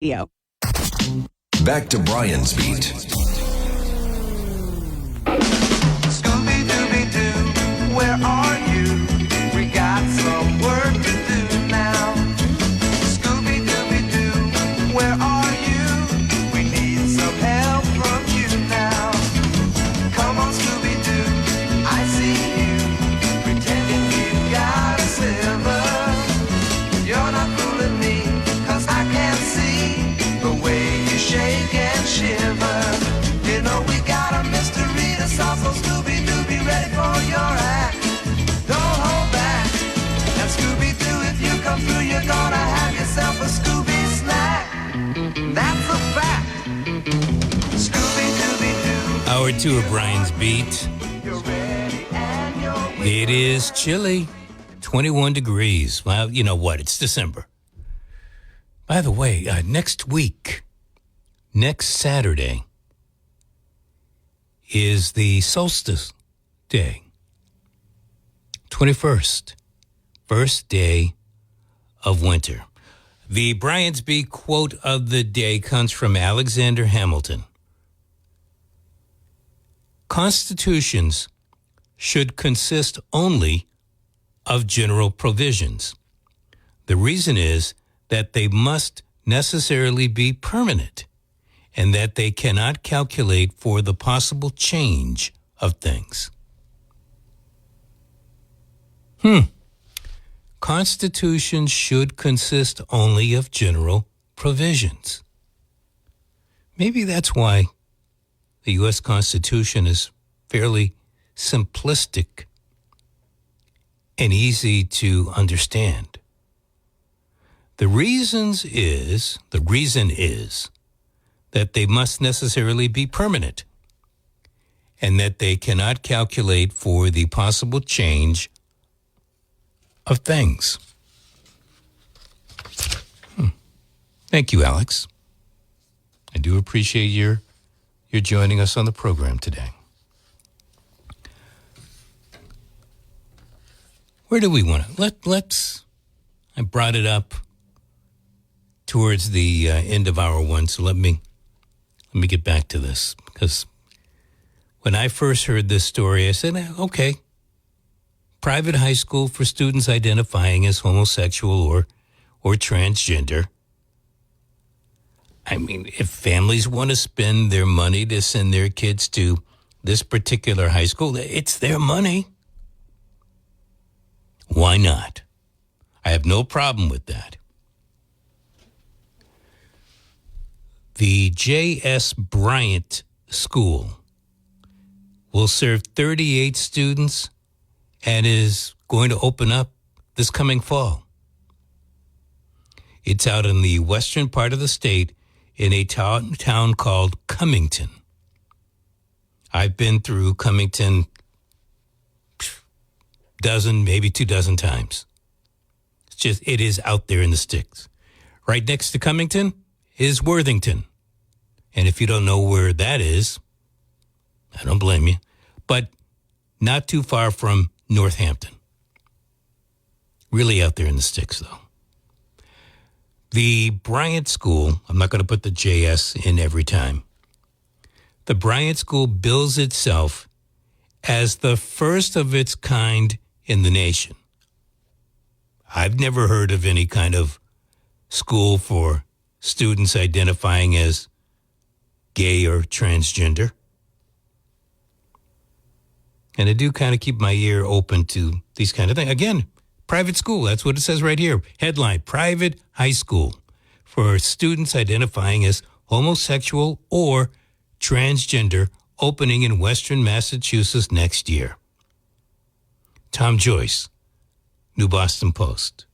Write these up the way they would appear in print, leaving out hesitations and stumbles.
Back to Brian's Beat. Scooby-Dooby-Doo, where are you? We got some work to do now. Scooby-Dooby-Doo, where are you? We need some help from you now. Come on, Scooby-Doo, I see you, pretending you got a silver. You're not fooling me, 'cause I can't see the way you shake and shiver. You know we got a mystery to solve, so Scooby-Doo, be ready for your act. Don't hold back. And Scooby-Doo, if you come through, you're gonna have yourself a Scooby snack. That's a fact. Scooby-Dooby-Doo. Hour 2 of Brian's Beat. You're ready and you're It is chilly, 21 degrees. Well, you know what? It's December. By the way, next week, next Saturday, is the solstice day. 21st, first day of winter. The Brian's Beat quote of the day comes from Alexander Hamilton. Constitutions should consist only of general provisions. The reason is that they must necessarily be permanent and that they cannot calculate for the possible change of things. Constitutions should consist only of general provisions. Maybe that's why the U.S. Constitution is fairly simplistic and easy to understand. The reason is that they must necessarily be permanent and that they cannot calculate for the possible change of things. Thank you, Alex. I do appreciate your joining us on the program today. Where do we want to? Let's. I brought it up towards the end of hour 1, so let me get back to this, because when I first heard this story, I said, okay, private high school for students identifying as homosexual or transgender. I mean, if families want to spend their money to send their kids to this particular high school, it's their money. Why not? I have no problem with that. The J.S. Bryant School will serve 38 students and is going to open up this coming fall. It's out in the western part of the state in a town called Cummington. I've been through Cummington dozen, maybe 24 times. It is out there in the sticks. Right next to Cummington is Worthington. And if you don't know where that is, I don't blame you, but not too far from Northampton. Really out there in the sticks, though. The Bryant School, I'm not going to put the JS in every time. The Bryant School bills itself as the first of its kind in the nation. I've never heard of any kind of school for students identifying as gay or transgender. And I do kind of keep my ear open to these kind of things. Again, private school, that's what it says right here. Headline, private high school for students identifying as homosexual or transgender, opening in Western Massachusetts next year. Tom Joyce, New Boston Post.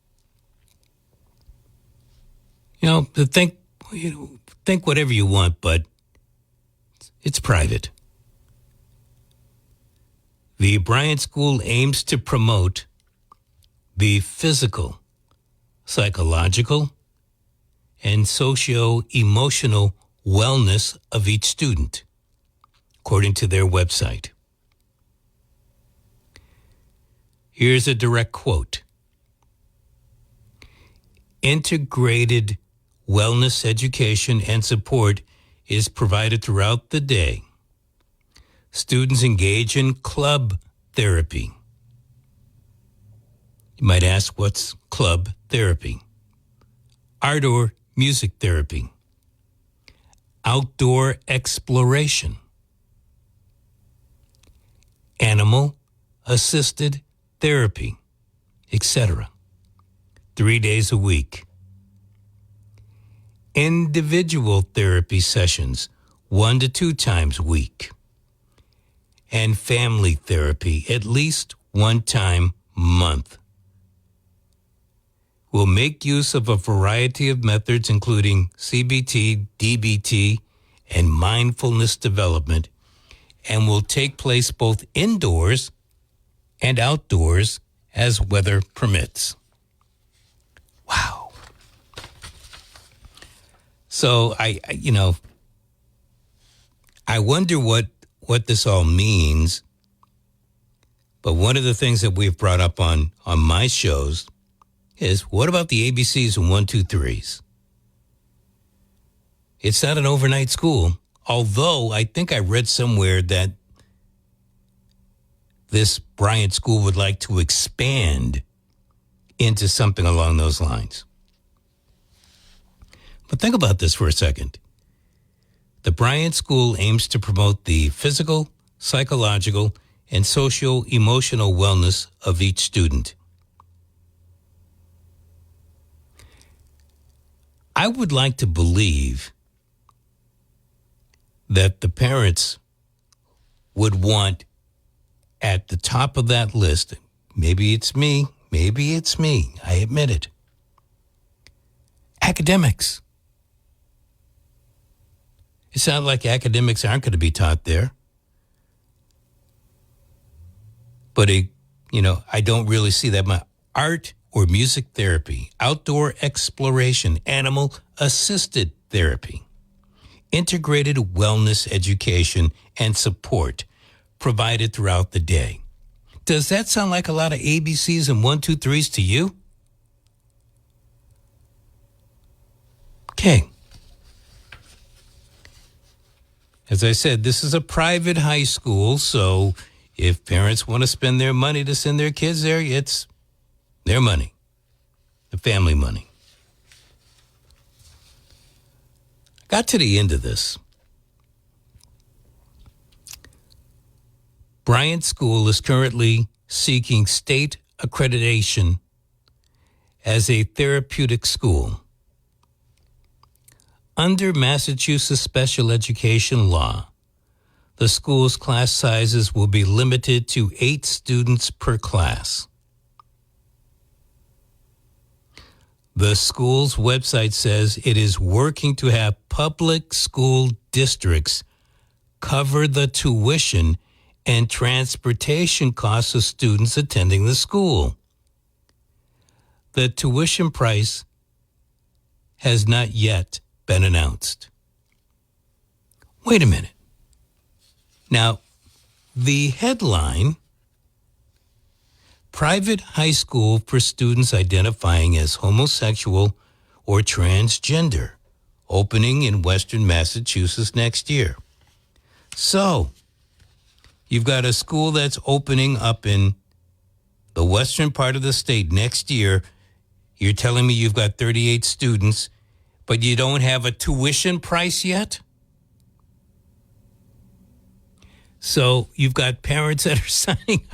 Think whatever you want, but it's private. The Bryant School aims to promote the physical, psychological, and socio-emotional wellness of each student, according to their website. Here's a direct quote. Integrated wellness education and support is provided throughout the day. Students engage in club therapy. You might ask, what's club therapy? Art or music therapy. Outdoor exploration. Animal-assisted therapy, etc. 3 days a week. Individual therapy sessions, 1 to 2 times a week. And family therapy, at least 1 time a month. We'll make use of a variety of methods, including CBT, DBT, and mindfulness development, and will take place both indoors and outdoors as weather permits. Wow. So I wonder what this all means. But one of the things that we've brought up on my shows is, what about the ABCs and 1, 2, 3s? It's not an overnight school, although I think I read somewhere that this Bryant School would like to expand into something along those lines. But think about this for a second. The Bryant School aims to promote the physical, psychological, and socio-emotional wellness of each student. I would like to believe that the parents would want at the top of that list, maybe it's me, I admit it, academics. It's not like academics aren't going to be taught there. But, I don't really see that much. Art or music therapy, outdoor exploration, animal-assisted therapy, integrated wellness education and support provided throughout the day. Does that sound like a lot of ABCs and 1, 2, 3s to you? Okay. As I said, this is a private high school, so if parents want to spend their money to send their kids there, it's their money, the family money. Got to the end of this. Bryant School is currently seeking state accreditation as a therapeutic school. Under Massachusetts special education law, the school's class sizes will be limited to 8 students per class. The school's website says it is working to have public school districts cover the tuition and transportation costs of students attending the school. The tuition price has not yet been announced. Wait a minute. Now, the headline, private high school for students identifying as homosexual or transgender, opening in Western Massachusetts next year. So, you've got a school that's opening up in the western part of the state next year. You're telling me you've got 38 students, but you don't have a tuition price yet? So you've got parents that are signing.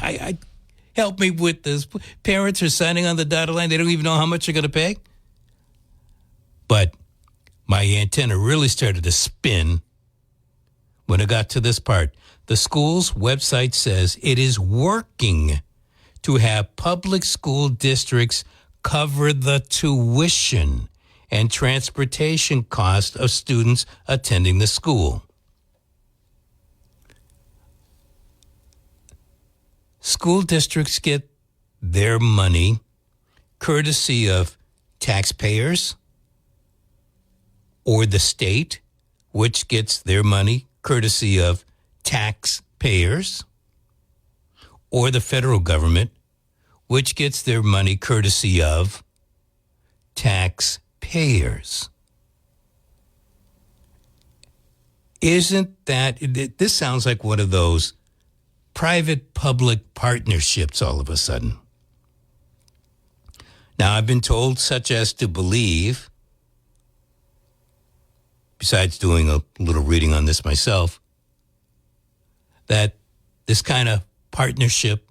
Help me with this. Parents are signing on the dotted line. They don't even know how much they're going to pay. But my antenna really started to spin when I got to this part. The school's website says it is working to have public school districts cover the tuition and transportation cost of students attending the school. School districts get their money courtesy of taxpayers or the state, which gets their money courtesy of taxpayers, or the federal government, which gets their money courtesy of taxpayers. Isn't that, this sounds like one of those private-public partnerships all of a sudden. Now, I've been told, such as to believe, besides doing a little reading on this myself, that this kind of partnership,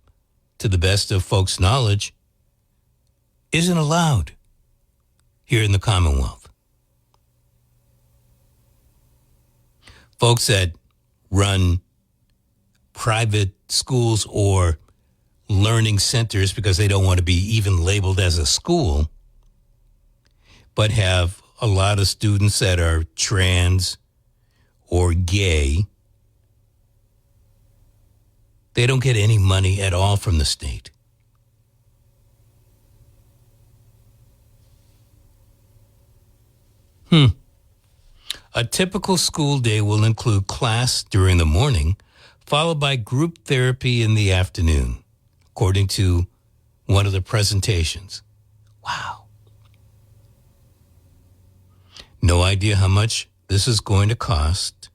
to the best of folks' knowledge, isn't allowed here in the Commonwealth. Folks that run private schools or learning centers because they don't want to be even labeled as a school, but have a lot of students that are trans or gay, they don't get any money at all from the state. A typical school day will include class during the morning, followed by group therapy in the afternoon, according to one of the presentations. Wow. No idea how much this is going to cost.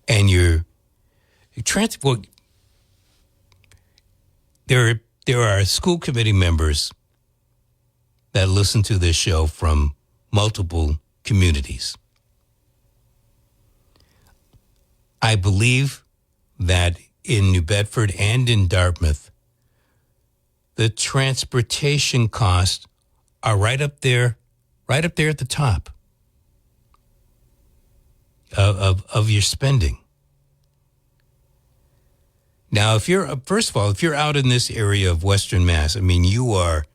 And your transport, there are school committee members that listen to this show from multiple communities. I believe that in New Bedford and in Dartmouth, the transportation costs are right up there at the top of your spending. Now, if you're out in this area of Western Mass, I mean, you are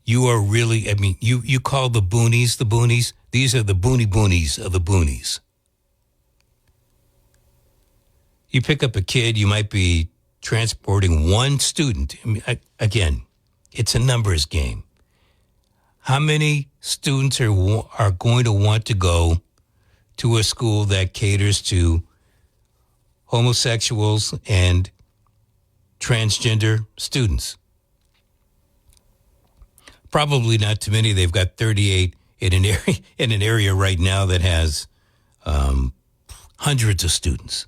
really, I mean, you call the boonies. These are the boonies of the boonies. You pick up a kid, you might be transporting one student. I mean, again, it's a numbers game. How many students are going to want to go to a school that caters to homosexuals and transgender students? Probably not too many. They've got 38 in an area right now that has hundreds of students.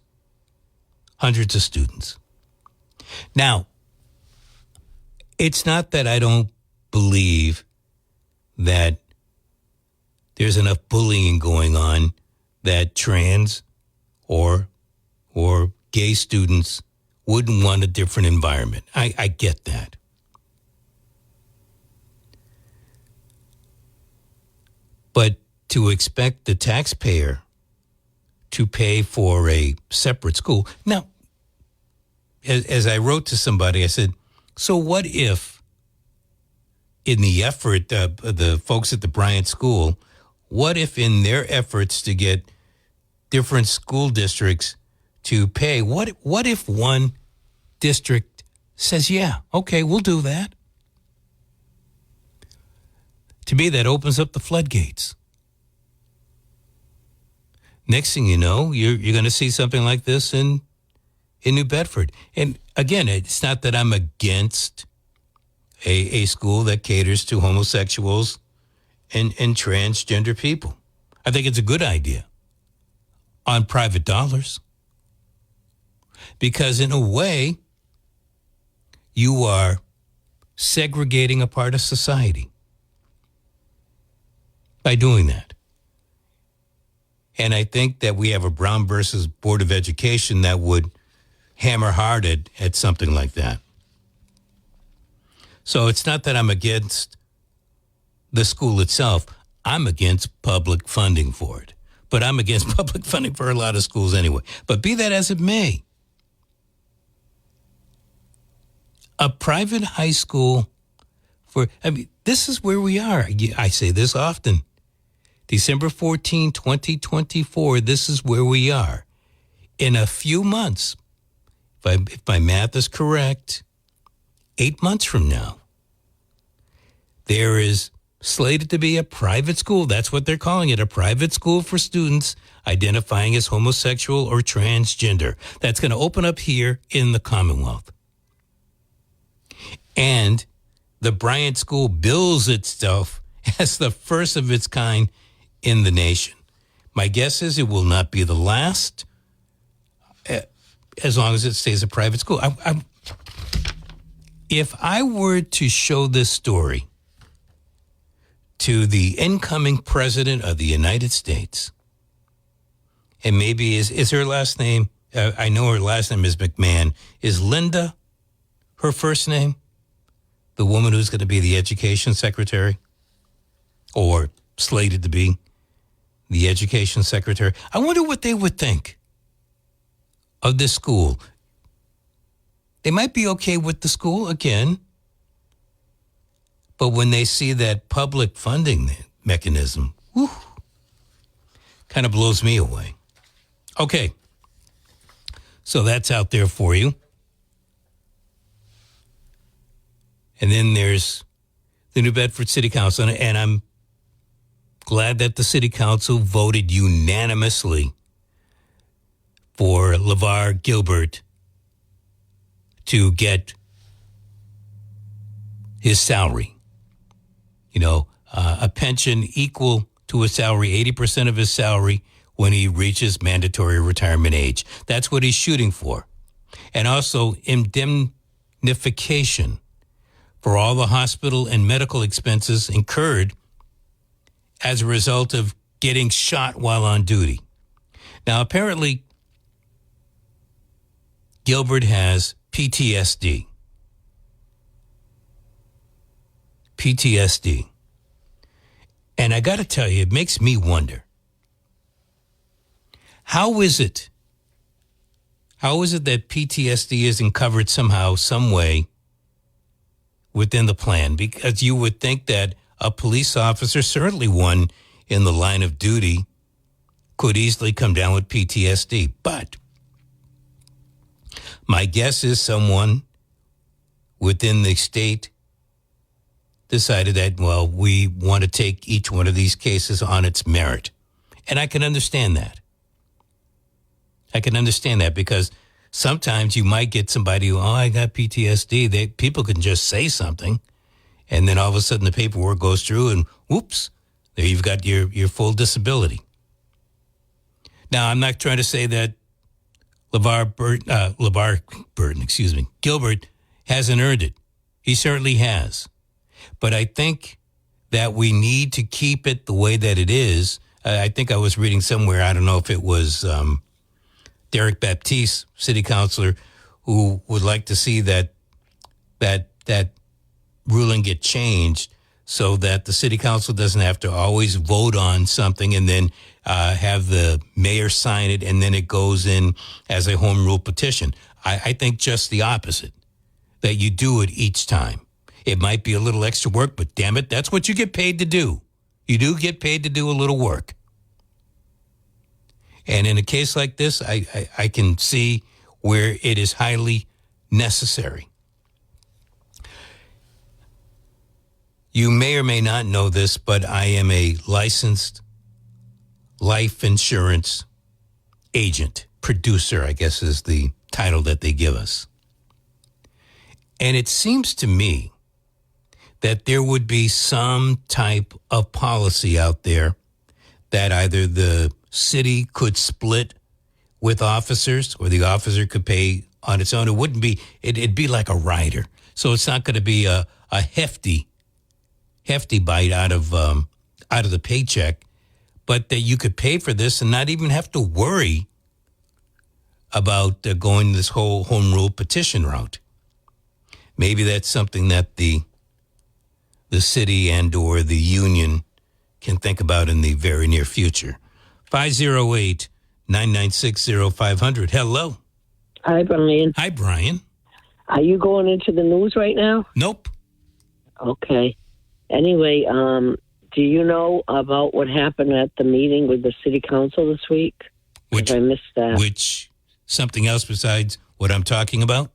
Now, it's not that I don't believe that there's enough bullying going on that trans or gay students wouldn't want a different environment. I get that. But to expect the taxpayer to pay for a separate school. Now, as I wrote to somebody, I said, so what if in the effort, the folks at the Bryant School, what if in their efforts to get different school districts to pay, what if one district says, yeah, okay, we'll do that? To me, that opens up the floodgates. Next thing you know, you're going to see something like this in New Bedford. And again, it's not that I'm against a school that caters to homosexuals and transgender people. I think it's a good idea on private dollars. Because in a way, you are segregating a part of society by doing that. And I think that we have a Brown versus Board of Education that would hammer hard at something like that. So it's not that I'm against the school itself. I'm against public funding for it. But I'm against public funding for a lot of schools anyway. But be that as it may, a private high school this is where we are. I say this often. December 14, 2024, this is where we are. In a few months, if my math is correct, 8 months from now, there is slated to be a private school. That's what they're calling it, a private school for students identifying as homosexual or transgender. That's going to open up here in the Commonwealth. And the Bryant School bills itself as the first of its kind in the nation. My guess is it will not be the last, as long as it stays a private school. If I were to show this story to the incoming president of the United States, and maybe is her last name, I know her last name is McMahon, is Linda her first name? The woman who's going to be the education secretary, or slated to be the education secretary. I wonder what they would think of this school. They might be okay with the school again, but when they see that public funding mechanism, kind of blows me away. Okay, so that's out there for you. And then there's the New Bedford City Council, and I'm glad that the City Council voted unanimously for LeVar Gilbert to get his salary. You know, a pension equal to his salary, 80% of his salary when he reaches mandatory retirement age. That's what he's shooting for. And also indemnification for all the hospital and medical expenses incurred as a result of getting shot while on duty. Now, apparently, Gilbert has PTSD. PTSD. And I got to tell you, it makes me wonder, how is it that PTSD isn't covered somehow, some way within the plan? Because you would think that a police officer, certainly one in the line of duty, could easily come down with PTSD. But my guess is someone within the state decided that, well, we want to take each one of these cases on its merit. And I can understand that. I can understand that because sometimes you might get somebody who, I got PTSD. People can just say something, and then all of a sudden the paperwork goes through, and whoops, there you've got your full disability. Now, I'm not trying to say that Gilbert hasn't earned it. He certainly has. But I think that we need to keep it the way that it is. I think I was reading somewhere, I don't know if it was Derek Baptiste, city councilor, who would like to see that ruling get changed so that the city council doesn't have to always vote on something and then have the mayor sign it and then it goes in as a home rule petition. I think just the opposite, that you do it each time. It might be a little extra work, but damn it, that's what you get paid to do. You do get paid to do a little work. And in a case like this, I can see where it is highly necessary. You may or may not know this, but I am a licensed life insurance agent, producer, I guess is the title that they give us. And it seems to me that there would be some type of policy out there that either the city could split with officers or the officer could pay on its own. It wouldn't be, it'd be like a rider. So it's not going to be a hefty bite out of the paycheck, but that you could pay for this and not even have to worry about going this whole home rule petition route. Maybe that's something that the city and or the union can think about in the very near future. 508-996-0500. Hello. Hi, Brian. Hi, Brian. Are you going into the news right now? Nope. Okay. Anyway, do you know about what happened at the meeting with the city council this week? Which I missed that. Which, something else besides what I'm talking about?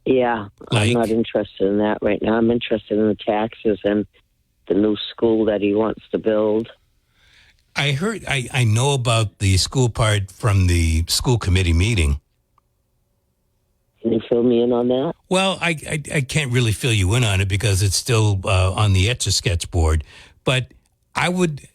Yeah, I'm not interested in that right now. I'm interested in the taxes and the new school that he wants to build. I heard, I know about the school part from the school committee meeting. Can you fill me in on that? Well, I can't really fill you in on it because it's still on the Etch-a-Sketch board. But I would,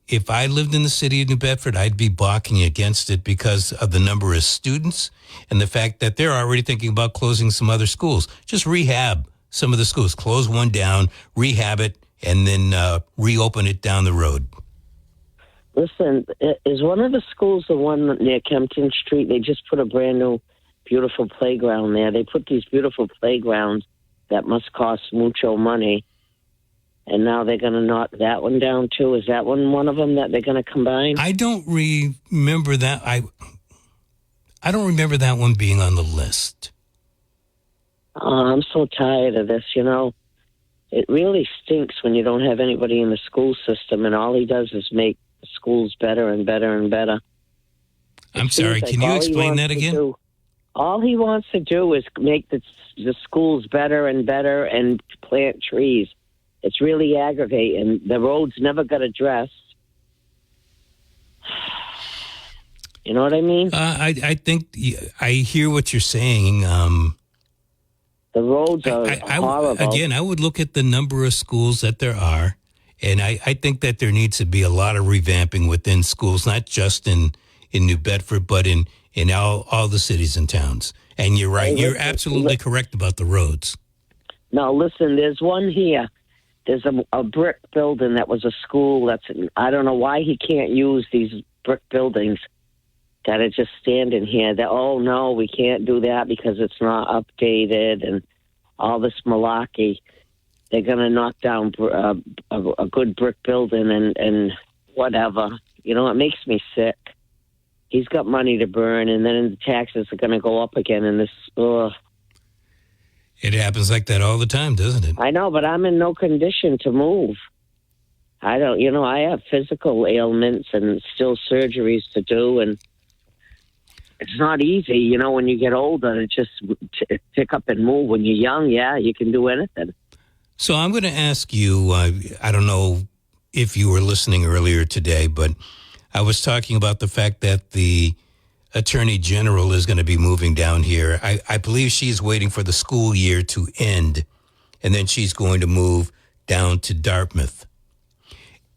if I lived in the city of New Bedford, I'd be balking against it because of the number of students and the fact that they're already thinking about closing some other schools. Just rehab some of the schools, close one down, rehab it, and then reopen it down the road. Listen, is one of the schools the one near Kempton Street? They just put a brand new, beautiful playground there. They put these beautiful playgrounds that must cost mucho money. And now they're going to knock that one down, too. Is that one of them that they're going to combine? I don't remember that. I don't remember that one being on the list. Oh, I'm so tired of this, you know. It really stinks when you don't have anybody in the school system, and all he does is make schools better and better and better. I'm sorry, can you explain that again? All he wants to do is make the schools better and better and plant trees. It's really aggravating. The roads never got addressed. You know what I mean? I think I hear what you're saying. The roads are horrible. Again, I would look at the number of schools that there are, and I think that there needs to be a lot of revamping within schools, not just in New Bedford, but in all the cities and towns. And you're right. You're absolutely correct about the roads. No, listen, there's one here. There's a brick building that was a school. I don't know why he can't use these brick buildings that are just standing here. That, oh, no, we can't do that because it's not updated and all this malarkey. They're going to knock down a good brick building and whatever. You know, it makes me sick. He's got money to burn, and then the taxes are going to go up again. And this, ugh. It happens like that all the time, doesn't it? I know, but I'm in no condition to move. I have physical ailments and still surgeries to do, and it's not easy, you know, when you get older to just pick up and move. When you're young, yeah, you can do anything. So I'm going to ask you, I don't know if you were listening earlier today, but I was talking about the fact that the Attorney General is going to be moving down here. I believe she's waiting for the school year to end, and then she's going to move down to Dartmouth.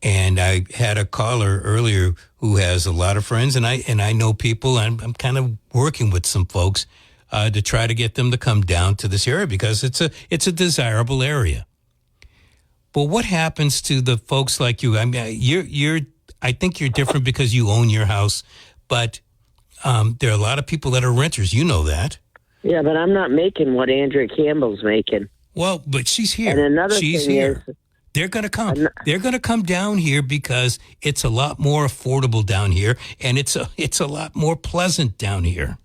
And I had a caller earlier who has a lot of friends, and I know people. I'm kind of working with some folks to try to get them to come down to this area because it's a desirable area. But what happens to the folks like you? I mean, I think you're different because you own your house, but there are a lot of people that are renters. You know that. Yeah, but I'm not making what Andrea Campbell's making. Well, but she's here. And another she's thing here. is, they're going to come. They're going to come down here because it's a lot more affordable down here, and it's a lot more pleasant down here.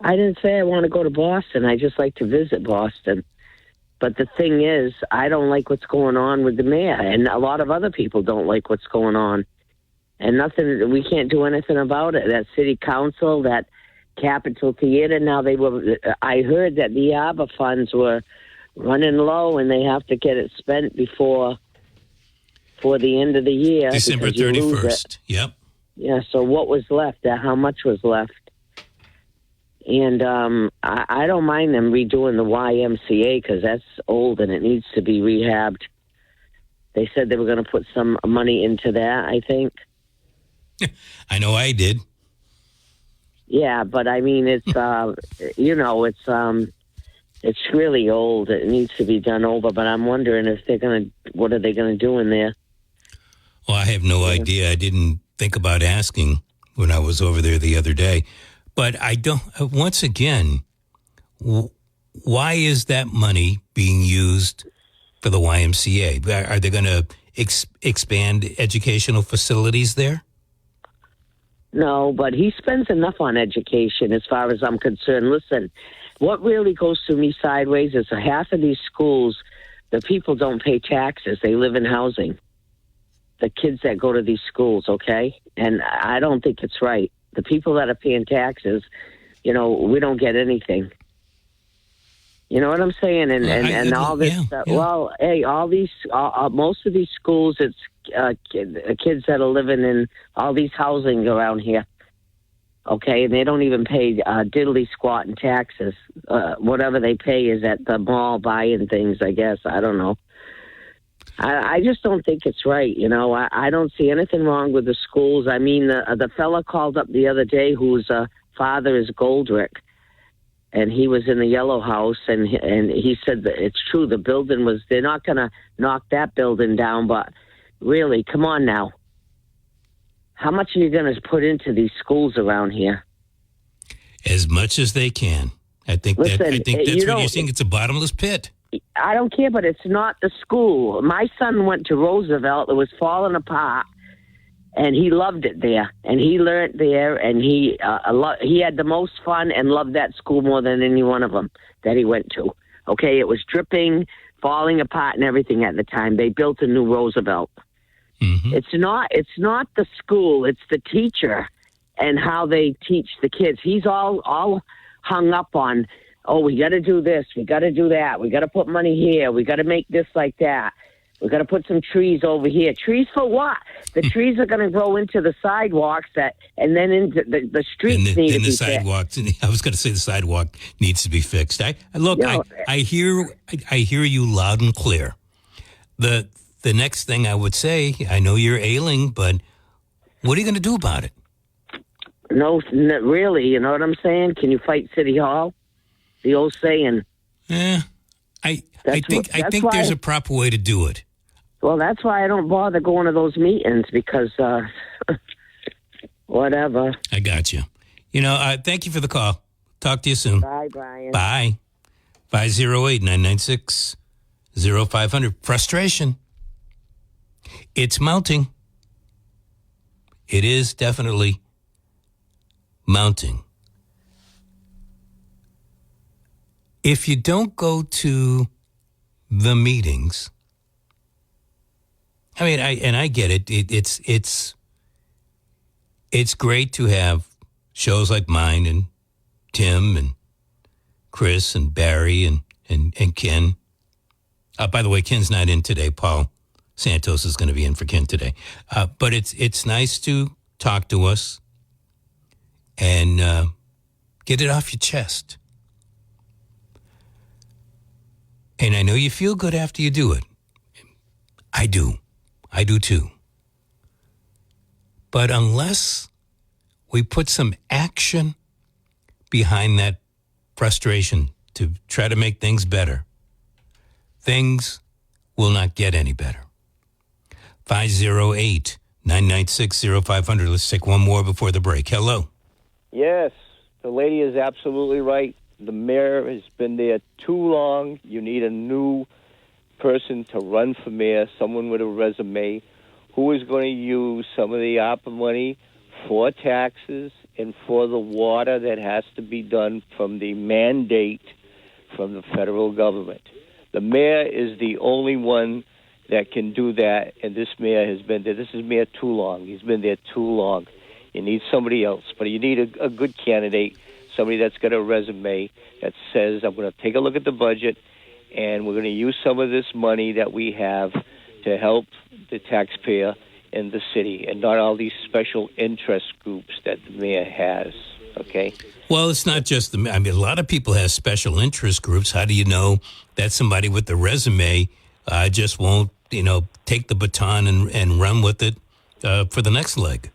I didn't say I want to go to Boston. I just like to visit Boston. But the thing is, I don't like what's going on with the mayor, and a lot of other people don't like what's going on. And we can't do anything about it. That city council, that Capitol Theater, I heard that the ARPA funds were running low and they have to get it spent before the end of the year. December 31st. Yep. Yeah, so what was left? How much was left? And I don't mind them redoing the YMCA because that's old and it needs to be rehabbed. They said they were going to put some money into that, I think. I know I did. Yeah, but I mean, it's it's really old. It needs to be done over. But I'm wondering if what are they going to do in there? Well, I have no idea. I didn't think about asking when I was over there the other day. But I don't. Once again, why is that money being used for the YMCA? Are they going to expand educational facilities there? No, but he spends enough on education as far as I'm concerned. Listen, what really goes through me sideways is half of these schools, the people don't pay taxes. They live in housing. The kids that go to these schools, okay? And I don't think it's right. The people that are paying taxes, we don't get anything. You know what I'm saying? And all this stuff. Yeah. Well, hey, most of these schools, it's kids that are living in all these housing around here. Okay, and they don't even pay diddly squat in taxes. Whatever they pay is at the mall buying things, I guess. I don't know. I just don't think it's right. I don't see anything wrong with the schools. I mean, the fella called up the other day whose father is Goldrick, and he was in the Yellow House, and he said that it's true. The building they're not going to knock that building down, but really, come on now. How much are you going to put into these schools around here? As much as they can. I think that's what you're saying. It's a bottomless pit. I don't care, but it's not the school. My son went to Roosevelt. It was falling apart, and he loved it there. And he learned there, and he had the most fun and loved that school more than any one of them that he went to. Okay, it was dripping, falling apart, and everything at the time. They built a new Roosevelt. Mm-hmm. It's not the school. It's the teacher and how they teach the kids. He's all hung up on, we got to do this, we got to do that, we got to put money here, we got to make this like that, we got to put some trees over here. Trees for what? The trees are going to grow into the sidewalks and then into the streets need to be sidewalks. I was going to say the sidewalk needs to be fixed. I hear you loud and clear. The next thing I would say, I know you're ailing, but what are you going to do about it? No, really, you know what I'm saying? Can you fight City Hall? The old saying. Yeah, I think there's a proper way to do it. Well, that's why I don't bother going to those meetings because whatever. I got you. Thank you for the call. Talk to you soon. Bye, Brian. Bye. 508-996-0500. Frustration. It's mounting. It is definitely mounting. If you don't go to the meetings, I mean, I get it. It's great to have shows like mine and Tim and Chris and Barry and Ken. By the way, Ken's not in today. Paul Santos is going to be in for Ken today. But it's nice to talk to us and get it off your chest. And I know you feel good after you do it. I do. I do too. But unless we put some action behind that frustration to try to make things better, things will not get any better. 508-996-0500. Let's take one more before the break. Hello. Yes, the lady is absolutely right. The mayor has been there too long. You need a new person to run for mayor, someone with a resume who is going to use some of the ARPA money for taxes and for the water that has to be done from the mandate from the federal government. The mayor is the only one that can do that, and this mayor has been there. This is mayor too long. He's been there too long. You need somebody else, but you need a good candidate, somebody that's got a resume that says, I'm going to take a look at the budget, and we're going to use some of this money that we have to help the taxpayer in the city, and not all these special interest groups that the mayor has, okay? Well, it's not just a lot of people have special interest groups. How do you know that somebody with the resume just won't, take the baton and run with it for the next leg?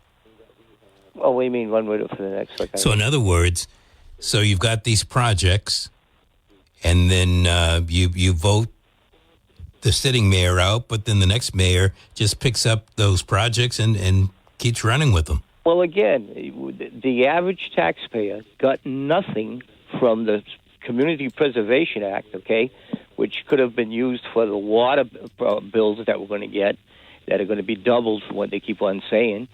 Oh, what do you mean run with it for the next leg? So in other words, so you've got these projects, and then you vote the sitting mayor out, but then the next mayor just picks up those projects and keeps running with them. Well, again, the average taxpayer got nothing from the Community Preservation Act, okay, which could have been used for the water bills that we're going to get, that are going to be doubled from what they keep on saying.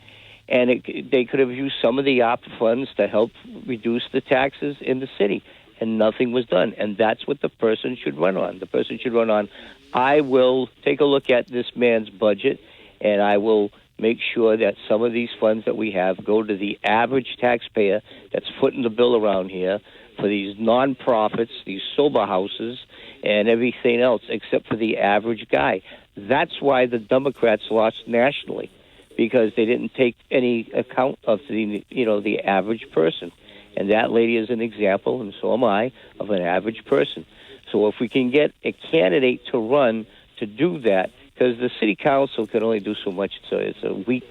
And they could have used some of the ARPA funds to help reduce the taxes in the city. And nothing was done. And that's what the person should run on. The person should run on, I will take a look at this man's budget, and I will make sure that some of these funds that we have go to the average taxpayer that's footing the bill around here for these nonprofits, these sober houses, and everything else except for the average guy. That's why the Democrats lost nationally, because they didn't take any account of the average person. And that lady is an example, and so am I, of an average person. So if we can get a candidate to run to do that, because the city council can only do so much. It's a weak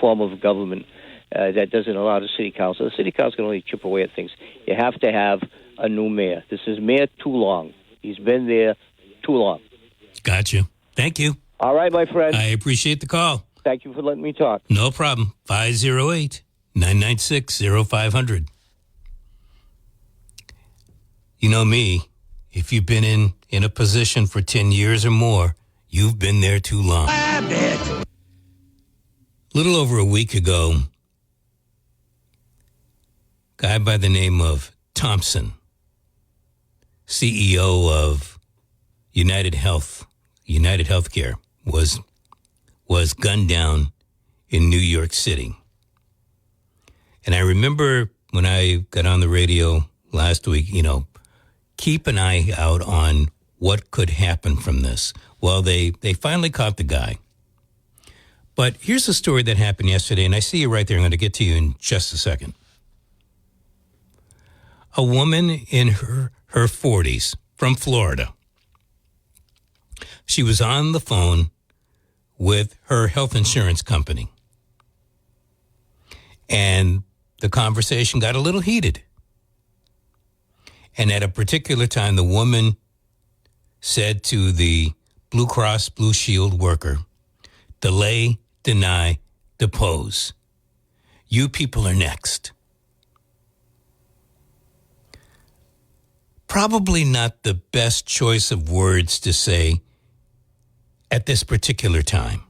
form of government that doesn't allow the city council. The city council can only chip away at things. You have to have a new mayor. This is mayor too long. He's been there too long. Gotcha. Thank you. All right, my friend. I appreciate the call. Thank you for letting me talk. No problem. 508-996-0500. You know me. If you've been in a position for 10 years or more, you've been there too long. A little over a week ago, a guy by the name of Thompson, CEO of United Healthcare, was gunned down in New York City. And I remember when I got on the radio last week, keep an eye out on what could happen from this. Well, they finally caught the guy. But here's a story that happened yesterday, and I see you right there. I'm going to get to you in just a second. A woman in her 40s from Florida. She was on the phone with her health insurance company. And the conversation got a little heated. And at a particular time, the woman said to the Blue Cross Blue Shield worker, delay, deny, depose. You people are next. Probably not the best choice of words to say at this particular time.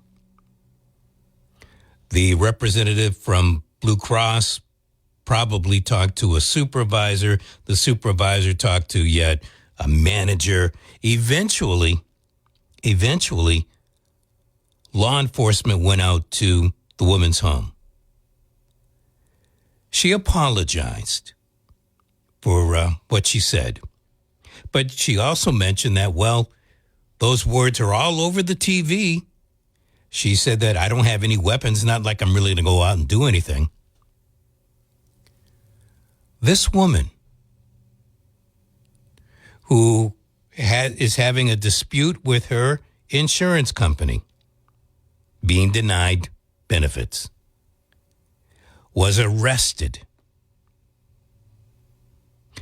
The representative from Blue Cross probably talked to a supervisor. The supervisor talked to yet a manager. Eventually, law enforcement went out to the woman's home. She apologized for what she said. But she also mentioned that, well, those words are all over the TV. She said that I don't have any weapons, not like I'm really going to go out and do anything. This woman who is having a dispute with her insurance company, being denied benefits, was arrested.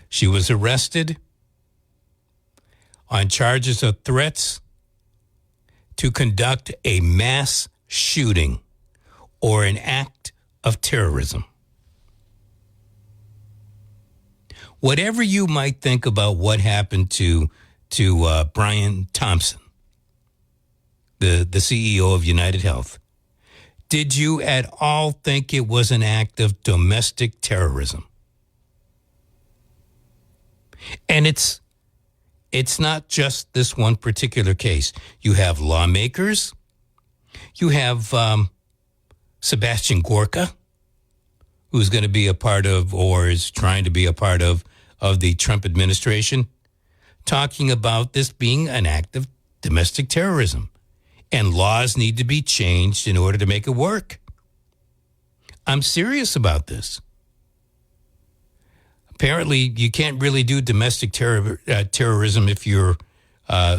She was arrested on charges of threats to conduct a mass shooting or an act of terrorism. Whatever you might think about what happened to Brian Thompson, the CEO of United Health, did you at all think it was an act of domestic terrorism? And it's not just this one particular case. You have lawmakers. You have Sebastian Gorka, who's going to be a part of, or is trying to be a part of the Trump administration, talking about this being an act of domestic terrorism. And laws need to be changed in order to make it work. I'm serious about this. Apparently, you can't really do domestic terrorism if you're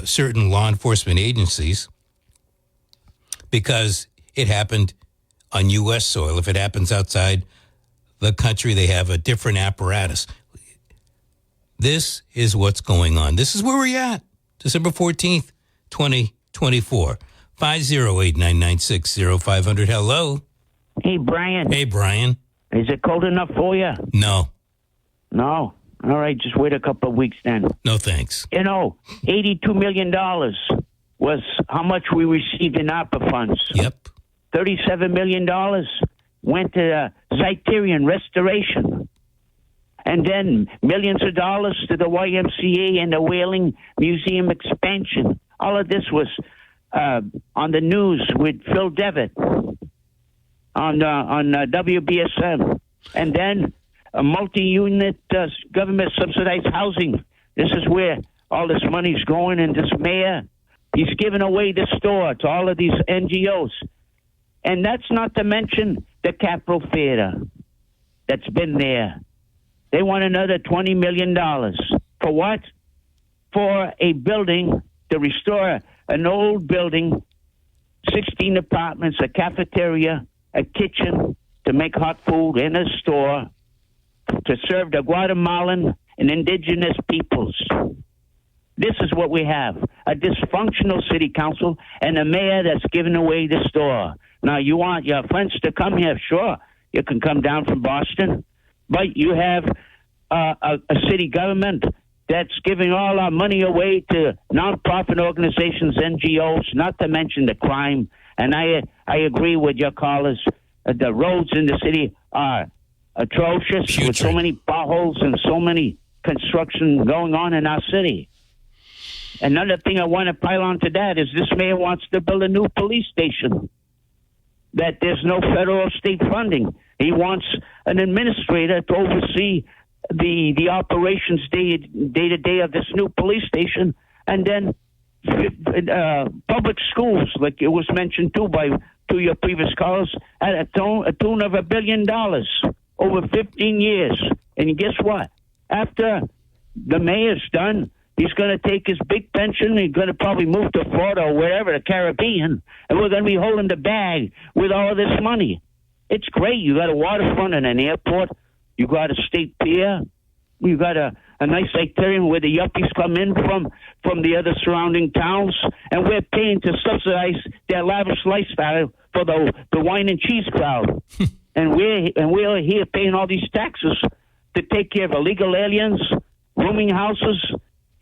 certain law enforcement agencies, because it happened on U.S. soil. If it happens outside the country, they have a different apparatus. This is what's going on. This is where we're at. December 14th, 2024. 508-996-0500. Hello. Hey, Brian. Hey, Brian. Is it cold enough for you? No. No? All right, just wait a couple of weeks then. No, thanks. $82 million was how much we received in ARPA funds. Yep. $37 million went to Criterion restoration. And then millions of dollars to the YMCA and the Whaling Museum expansion. All of this was on the news with Phil Devitt on WBSM. And then a multi-unit government subsidized housing. This is where all this money's going, and this mayor, he's giving away the store to all of these NGOs. And that's not to mention the Capitol Theater that's been there. They want another $20 million. For what? For a building to restore an old building, 16 apartments, a cafeteria, a kitchen to make hot food, and a store to serve the Guatemalan and indigenous peoples. This is what we have, a dysfunctional city council and a mayor that's giving away the store. Now, you want your friends to come here? Sure, you can come down from Boston, but you have a city government that's giving all our money away to nonprofit organizations, NGOs, not to mention the crime. And I agree with your callers. The roads in the city are atrocious with so many potholes and so many construction going on in our city. Another thing I want to pile on to that is this mayor wants to build a new police station that there's no federal or state funding. He wants an administrator to oversee the operations day to day of this new police station, and then public schools, like it was mentioned too by two of your previous callers, at a tune of $1 billion over 15 years. And guess what? After the mayor's done, he's going to take his big pension. He's going to probably move to Florida or wherever, the Caribbean, and we're going to be holding the bag with all of this money. It's great. You got a waterfront and an airport. You got a state pier. You got a nice sanitarium where the yuppies come in from the other surrounding towns, and we're paying to subsidize their lavish lifestyle for the wine and cheese crowd. and we're here paying all these taxes to take care of illegal aliens, rooming houses,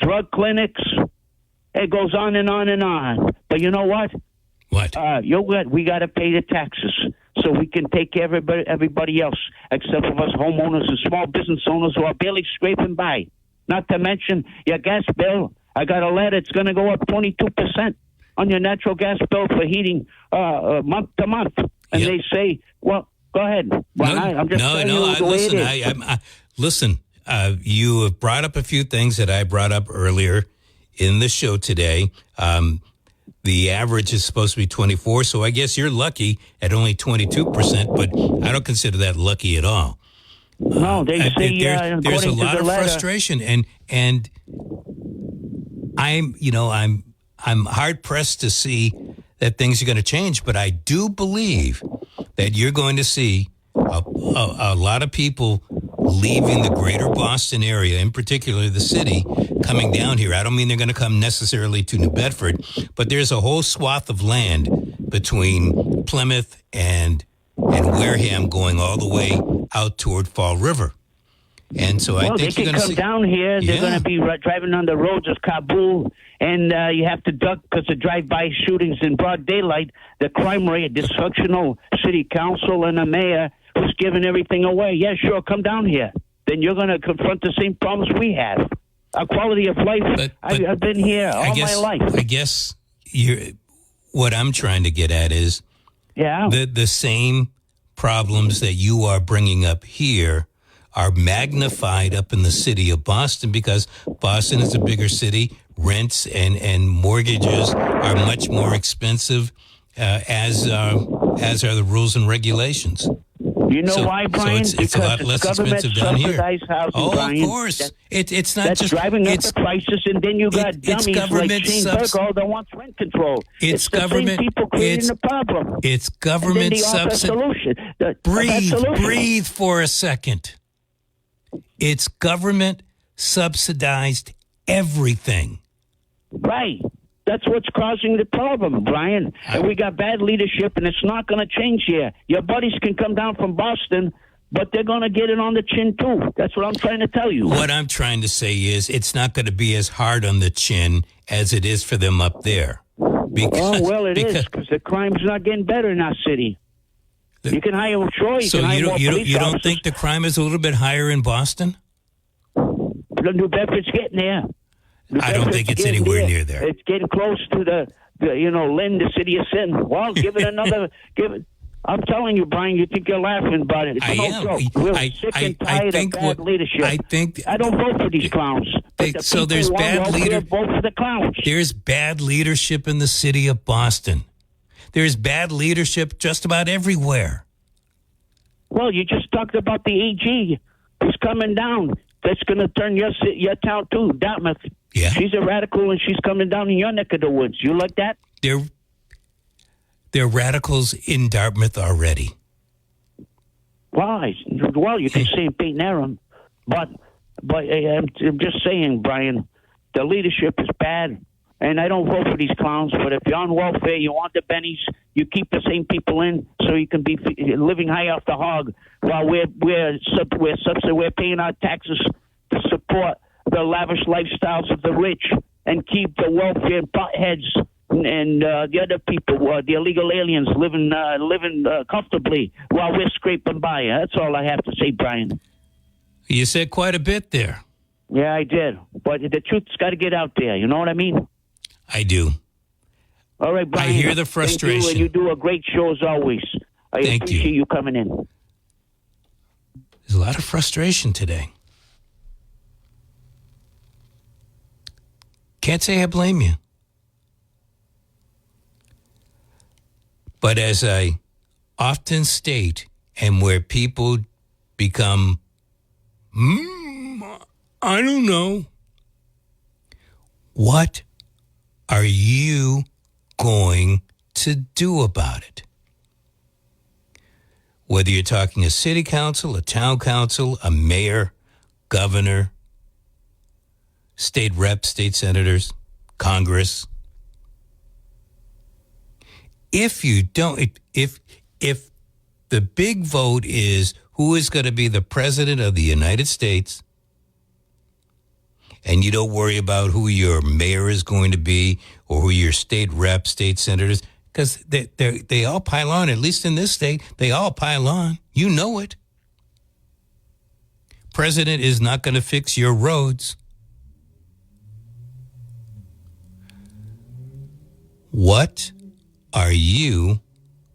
drug clinics. It goes on and on and on. But you know what? What? We got to pay the taxes so we can take care of everybody else, except for us homeowners and small business owners who are barely scraping by. Not to mention your gas bill. I got a letter. It's going to go up 22% on your natural gas bill for heating month to month. And they say, well, go ahead. Well, I'm just telling you the way it is. Listen, you have brought up a few things that I brought up earlier in the show today. The average is supposed to be 24, so I guess you're lucky at only 22%, but I don't consider that lucky at all. No, they say there's a lot of frustration, and I'm hard pressed to see that things are going to change, but I do believe that you're going to see a lot of people leaving the greater Boston area, in particular the city, coming down here. I don't mean they're going to come necessarily to New Bedford, but there's a whole swath of land between Plymouth and Wareham going all the way out toward Fall River. And so I think they can come down here. They're going to be driving on the roads of Kabul, and you have to duck because of drive-by shootings in broad daylight. The crime rate, dysfunctional city council, and a mayor who's giving everything away. Yeah, sure, come down here. Then you're going to confront the same problems we have. Our quality of life, but I've been here all my life. I guess what I'm trying to get at is the same problems that you are bringing up here are magnified up in the city of Boston because Boston is a bigger city. Rents and mortgages are much more expensive, as are the rules and regulations. You know why, Brian? So it's a lot less expensive down here. Housing, Brian. Of course. It's not that's just driving up the prices, and then you got dummies like Shane Bergall that wants rent control. It's government. The same people creating the problem. It's government subsidy. Breathe for a second. It's government subsidized everything. Right. That's what's causing the problem, Brian. And we got bad leadership, and it's not going to change here. Your buddies can come down from Boston, but they're going to get it on the chin, too. That's what I'm trying to tell you. What I'm trying to say is it's not going to be as hard on the chin as it is for them up there. It is, because the crime's not getting better in our city. You can hire more police officers. You don't think the crime is a little bit higher in Boston? New Bedford's getting there. I don't think it's anywhere near there. It's getting close to the Lynn, the city of sin. Well, give it another. I'm telling you, Brian. You think you're laughing about it? It's no joke. We're sick and tired of bad leadership. I don't vote for these clowns. So there's bad leadership. Vote for the clowns. There's bad leadership in the city of Boston. There's bad leadership just about everywhere. Well, you just talked about the AG who's coming down. That's going to turn your town too, Dartmouth. Yeah. She's a radical, and she's coming down in your neck of the woods. You like that? They're radicals in Dartmouth already. Why? Well, you can say Peyton Aaron, but I'm just saying, Brian, the leadership is bad, and I don't vote for these clowns. But if you're on welfare, you want the bennies, you keep the same people in so you can be living high off the hog while we're paying our taxes to support the lavish lifestyles of the rich and keep the welfare buttheads and the other people, the illegal aliens, living comfortably while we're scraping by. That's all I have to say, Brian. You said quite a bit there. Yeah, I did. But the truth's got to get out there. You know what I mean? I do. All right, Brian. I hear the frustration. Thank you, and you do a great show as always. I appreciate you coming in. There's a lot of frustration today. Can't say I blame you. But as I often state, and where people become, I don't know. What are you going to do about it? Whether you're talking a city council, a town council, a mayor, governor, state reps, state senators, Congress. If you don't, if the big vote is who is going to be the president of the United States, and you don't worry about who your mayor is going to be or who your state reps, state senators, because they all pile on. At least in this state, they all pile on. You know it. President is not going to fix your roads. What are you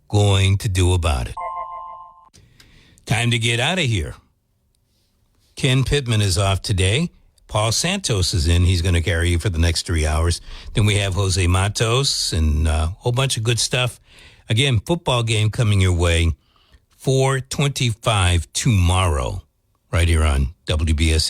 going to do about it? Time to get out of here. Ken Pittman is off today. Paul Santos is in. He's going to carry you for the next 3 hours. Then we have Jose Matos and a whole bunch of good stuff. Again, football game coming your way, 4:25 tomorrow, right here on WBSM.